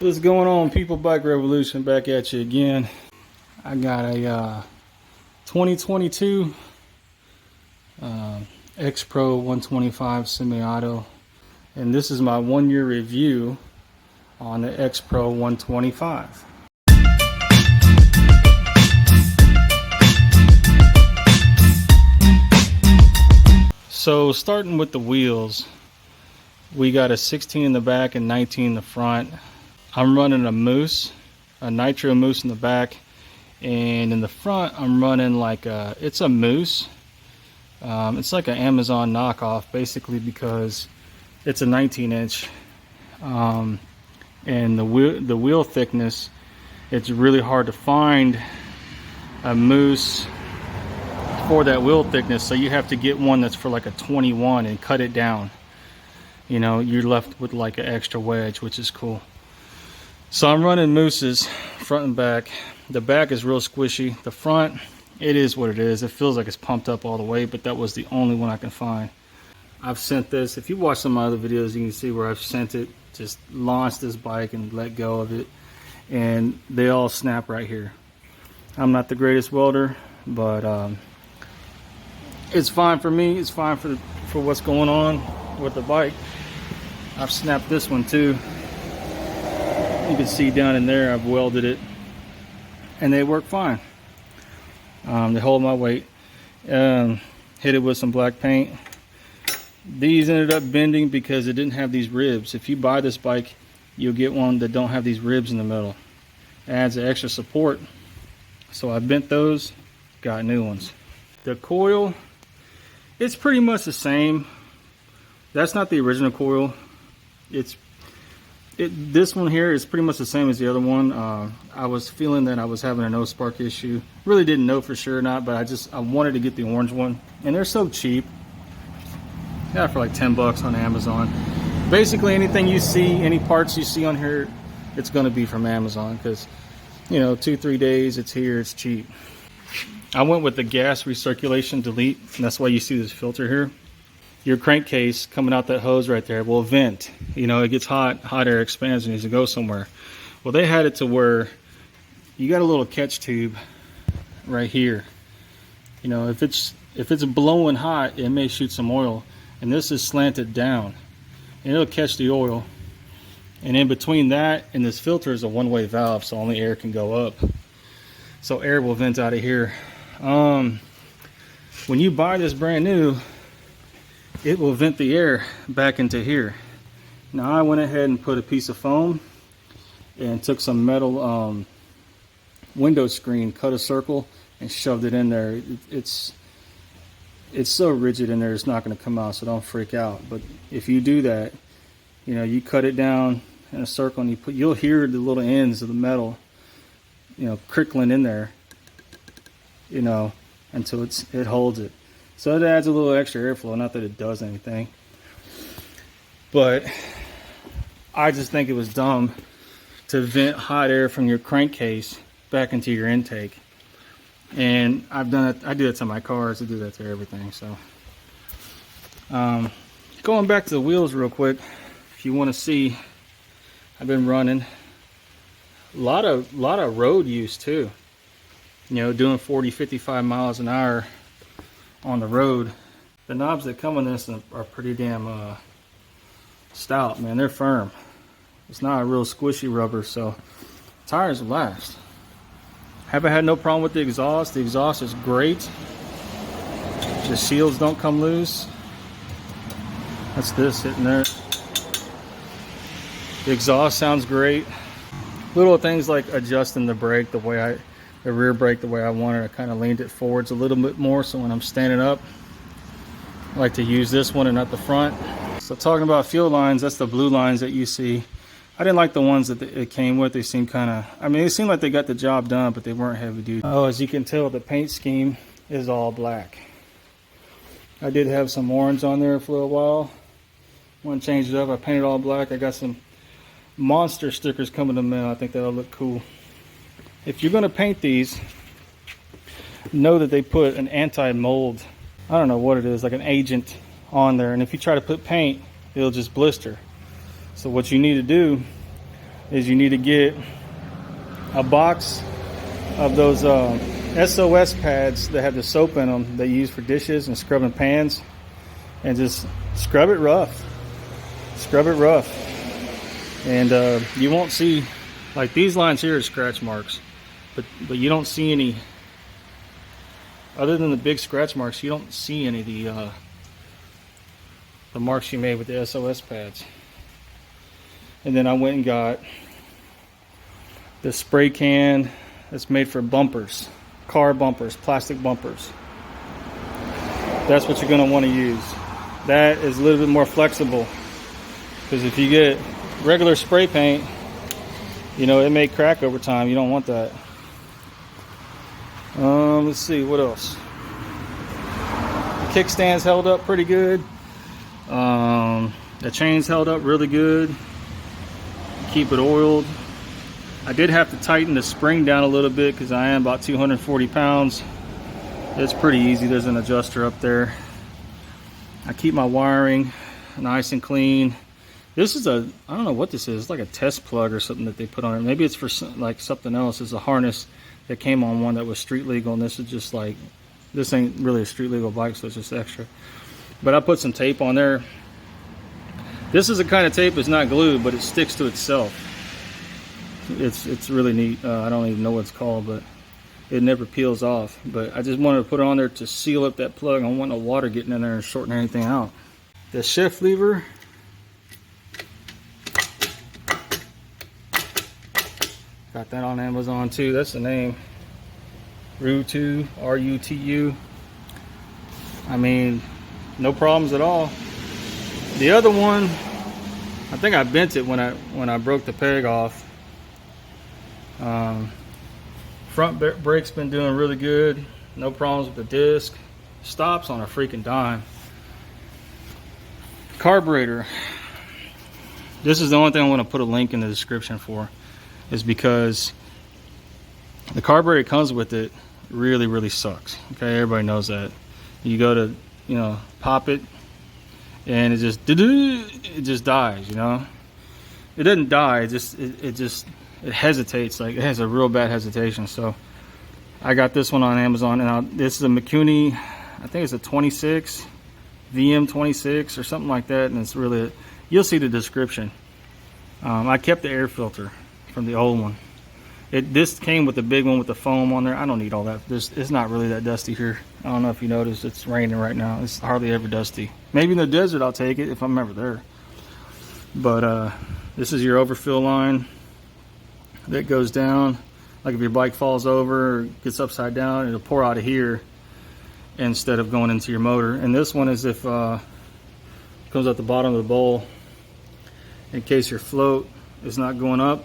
What's going on, people? Bike Revolution back at you again. I got a 2022 X Pro 125 semi-auto, and this is my 1-year review on the X Pro 125. So starting with the wheels, we got a 16 in the back and 19 in the front. I'm running a mousse, a nitro mousse in the back, and in the front I'm running like it's a mousse. It's like an Amazon knockoff basically, because it's a 19-inch, and the wheel thickness, it's really hard to find a mousse for that wheel thickness, so you have to get one that's for like a 21 and cut it down. You know, you're left with like an extra wedge, which is cool. So I'm running mousses front and back. The back is real squishy. The front, it is what it is. It feels like it's pumped up all the way, but that was the only one I can find. I've sent this. If you watch some of my other videos, you can see where I've sent it. Just launched this bike and let go of it, and they all snap right here. I'm not the greatest welder, but it's fine for me. It's fine for what's going on with the bike. I've snapped this one too. You can see down in there I've welded it, and they work fine. They hold my weight. Hit it with some black paint. These ended up bending because it didn't have these ribs. If you buy this bike, you'll get one that don't have these ribs in the middle. It adds an extra support. So I bent those, got new ones. The coil, it's pretty much the same. That's not the original coil. This one here is pretty much the same as the other one. I was feeling that I was having a no spark issue. Really didn't know for sure or not, but I wanted to get the orange one, and they're so cheap. Yeah, for like 10 bucks on Amazon. Basically anything you see, any parts you see on here, it's going to be from Amazon, because, you know, 2-3 days it's here, it's cheap. I went with the gas recirculation delete, and that's why you see this filter here. Your crankcase coming out that hose right there will vent. You know, it gets hot air expands and needs to go somewhere. Well, they had it to where you got a little catch tube right here. You know, if it's blowing hot, it may shoot some oil, and this is slanted down, and it'll catch the oil. And in between that and this filter is a one-way valve, so only air can go up. So air will vent out of here. When you buy this brand new, it will vent the air back into here. Now I went ahead and put a piece of foam and took some metal window screen, cut a circle, and shoved it in there. It's so rigid in there, it's not going to come out, so don't freak out. But if you do that, you know, you cut it down in a circle, and you'll hear the little ends of the metal, you know, crickling in there, you know, until it holds it. So it adds a little extra airflow, not that it does anything. But I just think it was dumb to vent hot air from your crankcase back into your intake. And I've done it, I do that to my cars, I do that to everything. So going back to the wheels real quick, if you want to see, I've been running a lot of road use too. You know, doing 40-55 miles an hour on the road. The knobs that come in this are pretty damn stout, man. They're firm. It's not a real squishy rubber, so tires will last. Haven't had no problem with the exhaust. The exhaust is great. The shields don't come loose. That's this hitting there. The exhaust sounds great. Little things like adjusting the brake the rear brake the way I wanted. I kind of leaned it forwards a little bit more, so when I'm standing up, I like to use this one and not the front. So talking about fuel lines, that's the blue lines that you see. I didn't like the ones that it came with. They seemed kind of, I mean, it seemed like they got the job done, but they weren't heavy duty. Oh, as you can tell, the paint scheme is all black. I did have some orange on there for a while. Want to change it up. I painted all black. I got some monster stickers coming in the mail. I think that'll look cool. If you're going to paint these, know that they put an anti-mold, I don't know what it is, like an agent on there, and if you try to put paint, it'll just blister. So what you need to do, is you need to get a box of those SOS pads that have the soap in them that you use for dishes and scrubbing pans, and just scrub it rough. Scrub it rough. And you won't see, like these lines here are scratch marks, but you don't see any, other than the big scratch marks, you don't see any of the marks you made with the SOS pads. And then I went and got this spray can that's made for bumpers, car bumpers, plastic bumpers. That's what you're going to want to use. That is a little bit more flexible, because if you get regular spray paint, you know, it may crack over time. You don't want that. Let's see what else. The kickstand's held up pretty good. The chain's held up really good. Keep it oiled. I did have to tighten the spring down a little bit because I am about 240 pounds. It's pretty easy. There's an adjuster up there. I keep my wiring nice and clean. This is I don't know what this is. It's like a test plug or something that they put on it. Maybe it's for like something else. It's a harness that came on one that was street legal, and this is just like, this ain't really a street legal bike, so it's just extra. But I put some tape on there. This is the kind of tape that's not glued, but it sticks to itself. It's really neat. I don't even know what it's called, but it never peels off. But I just wanted to put it on there to seal up that plug. I don't want no water getting in there and shorting anything out. The shift lever, got that on Amazon too. That's the name, Rutu, R-U-T-U. I mean, no problems at all. The other one, I think I bent it when I broke the peg off. Front brake's been doing really good. No problems with the disc. Stops on a freaking dime. Carburetor. This is the only thing I want to put a link in the description for, is because the carburetor comes with it really sucks. Okay, everybody knows that. You go to, you know, pop it, and it just dies. You know, it doesn't die. It hesitates. Like, it has a real bad hesitation. So I got this one on Amazon, and this is a Mikuni. I think it's a 26 VM26 or something like that, and it's really, you'll see the description. I kept the air filter from the old one. This came with the big one with the foam on there. I don't need all that. It's not really that dusty here. I don't know if you noticed, it's raining right now. It's hardly ever dusty. Maybe in the desert I'll take it if I'm ever there. But this is your overfill line that goes down. Like if your bike falls over or gets upside down, it'll pour out of here instead of going into your motor. And this one is if it comes at the bottom of the bowl, in case your float is not going up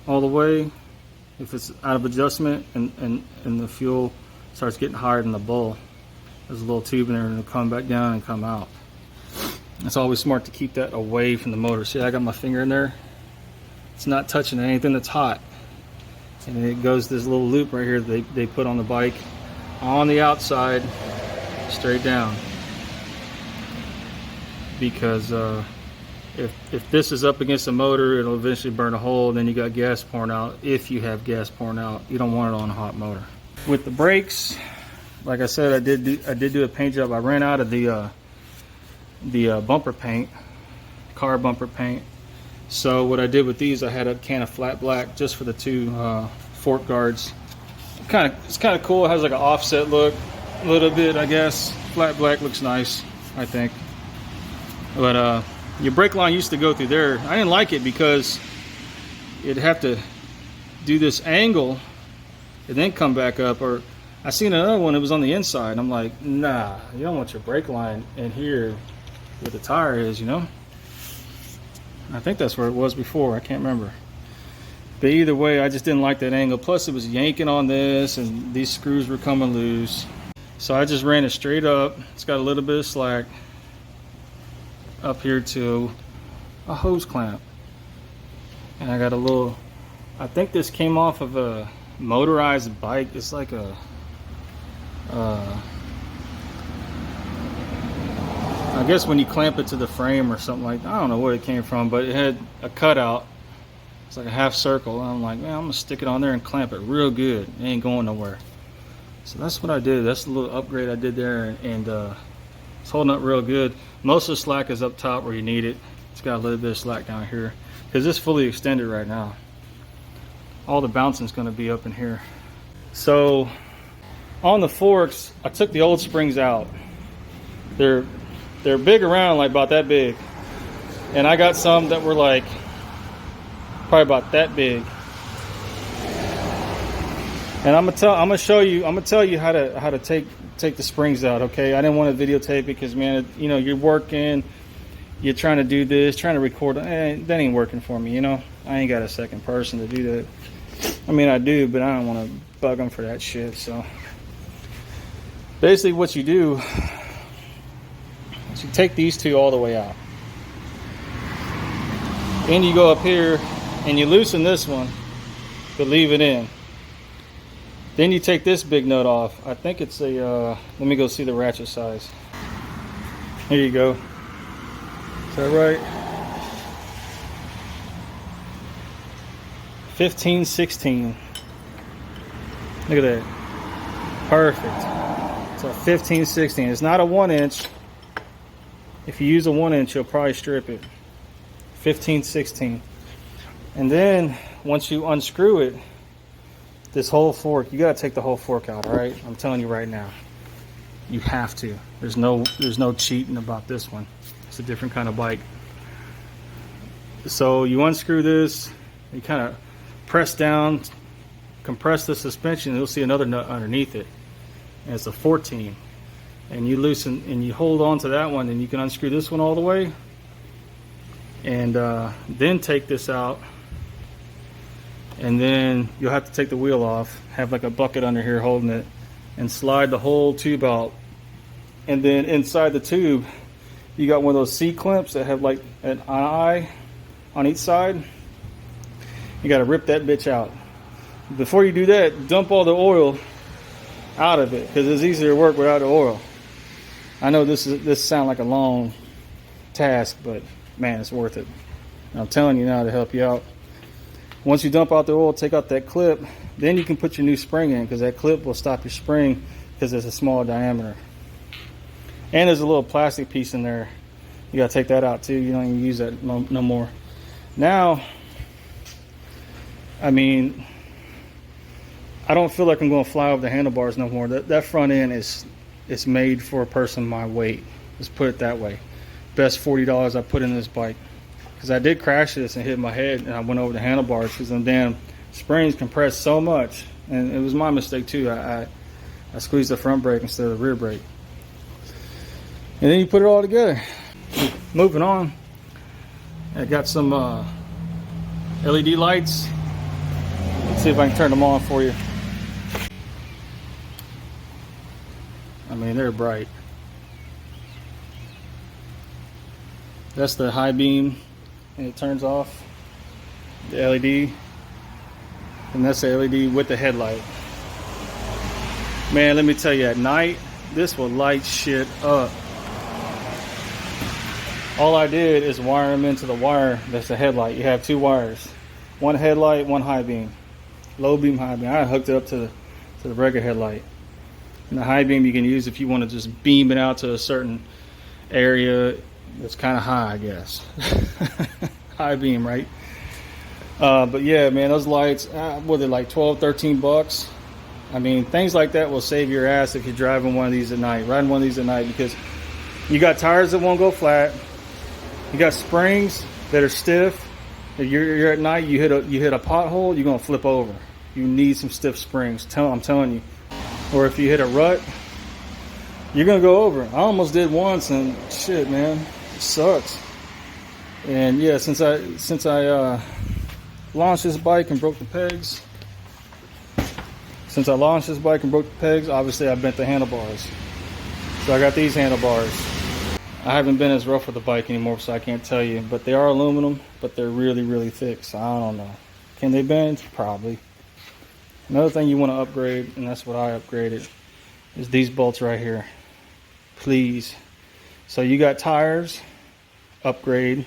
all the way, if it's out of adjustment and the fuel starts getting higher than the bowl, there's a little tube in there and it'll come back down and come out. It's always smart to keep that away from the motor. See, I got my finger in there. It's not touching anything that's hot. And it goes this little loop right here that they put on the bike on the outside, straight down. Because if this is up against the motor, it'll eventually burn a hole. Then you got gas pouring out. If you have gas pouring out, you don't want it on a hot motor. With the brakes, like I said, I did do a paint job. I ran out of the bumper paint, car bumper paint. So what I did with these, I had a can of flat black just for the two fork guards. It's kind of cool. It has like an offset look, a little bit, I guess. Flat black looks nice, I think. But your brake line used to go through there. I didn't like it because it'd have to do this angle and then come back up. Or I seen another one, it was on the inside. I'm like, nah, you don't want your brake line in here where the tire is, you know? I think that's where it was before. I can't remember. But either way, I just didn't like that angle. Plus, it was yanking on this, and these screws were coming loose. So I just ran it straight up. It's got a little bit of slack up here to a hose clamp. And I got a little, I think this came off of a motorized bike. It's like a, I guess when you clamp it to the frame or something like that. I don't know where it came from, but it had a cutout It's like a half circle. And I'm like, man, I'm gonna stick it on there and clamp it real good. It ain't going nowhere. So that's what I did. That's the little upgrade I did there, and it's holding up real good. Most of the slack is up top where you need it. It's got a little bit of slack down here because it's fully extended right now. All the bouncing is going to be up in here. So on the forks, I took the old springs out. They're big around, like about that big, and I got some that were like probably about that big. And I'm gonna tell you how to take the springs out. Okay, I didn't want to videotape it because, man, you know, you're working, you're trying to do this, trying to record. That ain't working for me. You know, I ain't got a second person to do that. I mean, I do, but I don't want to bug them for that shit. So basically, what you do is you take these two all the way out, and you go up here and you loosen this one, but leave it in. Then you take this big nut off. I think it's a, let me go see the ratchet size. Here you go. Is that right? 15/16. Look at that. Perfect. It's a 15/16. It's not a 1 inch. If you use a 1 inch, you'll probably strip it. 15/16. And then once you unscrew it, this whole fork, you gotta take the whole fork out, all right? I'm telling you right now, you have to. There's no cheating about this one. It's a different kind of bike. So you unscrew this, you kind of press down, compress the suspension, and you'll see another nut underneath it. And it's a 14. And you loosen and you hold on to that one, and you can unscrew this one all the way, and then take this out. And then you'll have to take the wheel off, have like a bucket under here holding it, and slide the whole tube out. And then inside the tube, you got one of those C-clamps that have like an eye on each side. You got to rip that bitch out. Before you do that, dump all the oil out of it, because it's easier to work without the oil. I know this sounds like a long task, but man, it's worth it. I'm telling you now to help you out. Once you dump out the oil, take out that clip, then you can put your new spring in, because that clip will stop your spring because it's a small diameter. And there's a little plastic piece in there. You got to take that out too. You don't even use that no more. Now, I mean, I don't feel like I'm going to fly over the handlebars no more. That front end is made for a person my weight. Let's put it that way. Best $40 I put in this bike. Because I did crash this and hit my head, and I went over the handlebars because them damn springs compressed so much. And it was my mistake too. I squeezed the front brake instead of the rear brake. And then you put it all together. Moving on. I got some LED lights. Let's see if I can turn them on for you. I mean, they're bright. That's the high beam, and it turns off the LED, and that's the LED with the headlight. Man, let me tell you, at night this will light shit up. All I did is wire them into the wire that's the headlight. You have two wires, one headlight, one high beam, low beam, high beam. I hooked it up to the regular headlight, and the high beam you can use if you want to just beam it out to a certain area. It's kind of high, I guess. High beam, right? But yeah, man, those lights, what are they, like 12, 13 bucks? I mean, things like that will save your ass if you're driving one of these at night, riding one of these at night, because you got tires that won't go flat. You got springs that are stiff. If you're at night, you hit a pothole, you're gonna flip over. You need some stiff springs. I'm telling you. Or if you hit a rut, you're gonna go over. I almost did once, and shit, man, it sucks. And yeah, since I launched this bike and broke the pegs, obviously I bent the handlebars. So I got these handlebars. I haven't been as rough with the bike anymore, so I can't tell you. But they are aluminum, but they're really, really thick, so I don't know. Can they bend? Probably. Another thing you want to upgrade, and that's what I upgraded, is these bolts right here. Please. So you got tires, upgrade.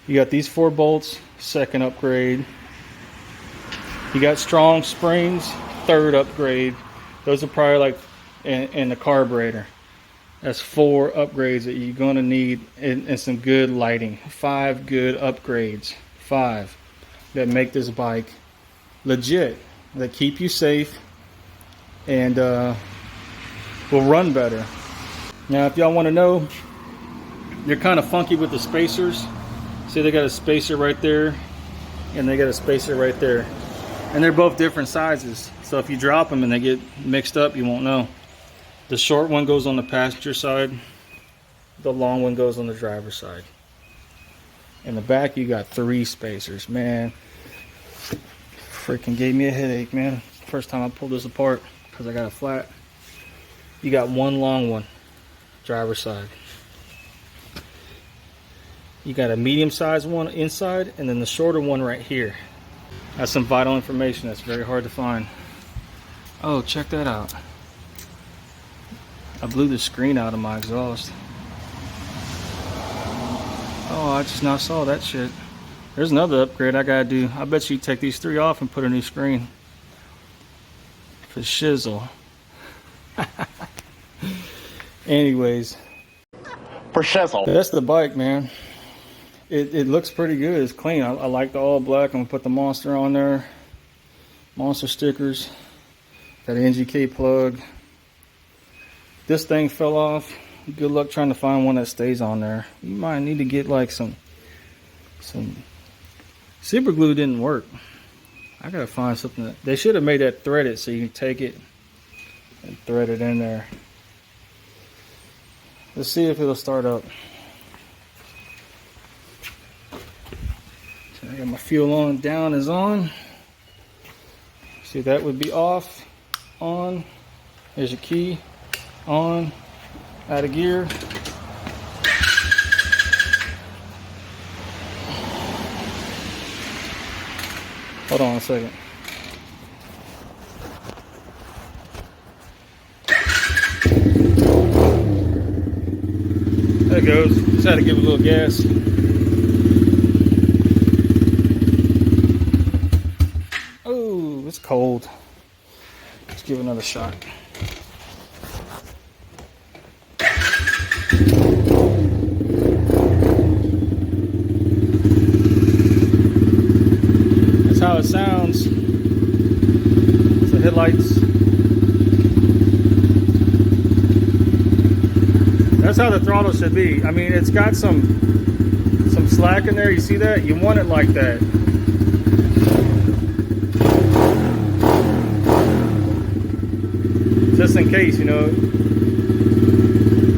You got these 4 bolts second upgrade. You got strong springs, third upgrade. Those are probably like in the carburetor. That's 4 upgrades that you're gonna need, and some good lighting. 5 good upgrades, 5 that make this bike legit, that keep you safe and will run better. Now, if y'all want to know, they're kind of funky with the spacers. See, they got a spacer right there, and they got a spacer right there, and they're both different sizes. So if you drop them and they get mixed up, you won't know. The short one goes on the passenger side, the long one goes on the driver's side. In the back, you got 3 spacers. Man, freaking gave me a headache, man. First time I pulled this apart because I got a flat. You got 1 long one, driver's side. You got a medium-sized one inside, and then the shorter one right here. That's some vital information that's very hard to find. Oh, check that out. I blew the screen out of my exhaust. Oh, I just now saw that shit. There's another upgrade I gotta do. I bet you take these 3 off and put a new screen. For shizzle. Anyways. For shizzle. That's the bike, man. It looks pretty good. It's clean. I like the all black. I'm gonna put the Monster on there. Monster stickers. Got an NGK plug. This thing fell off. Good luck trying to find one that stays on there. You might need to get like some super glue. Didn't work. I gotta find something that, they should have made that threaded so you can take it and thread it in there. Let's see if it'll start up. So I got my fuel on, down is on. See, that would be off, on. There's your key, on, out of gear. Hold on a second. There it goes. Just had to give it a little gas. Oh, it's cold. Let's give it another shot. That's how it sounds. It's the headlights. That's how the throttle should be. I mean, it's got some slack in there. You see that? You want it like that. Just in case, you know.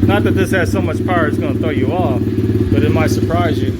Not that this has so much power it's going to throw you off, but it might surprise you.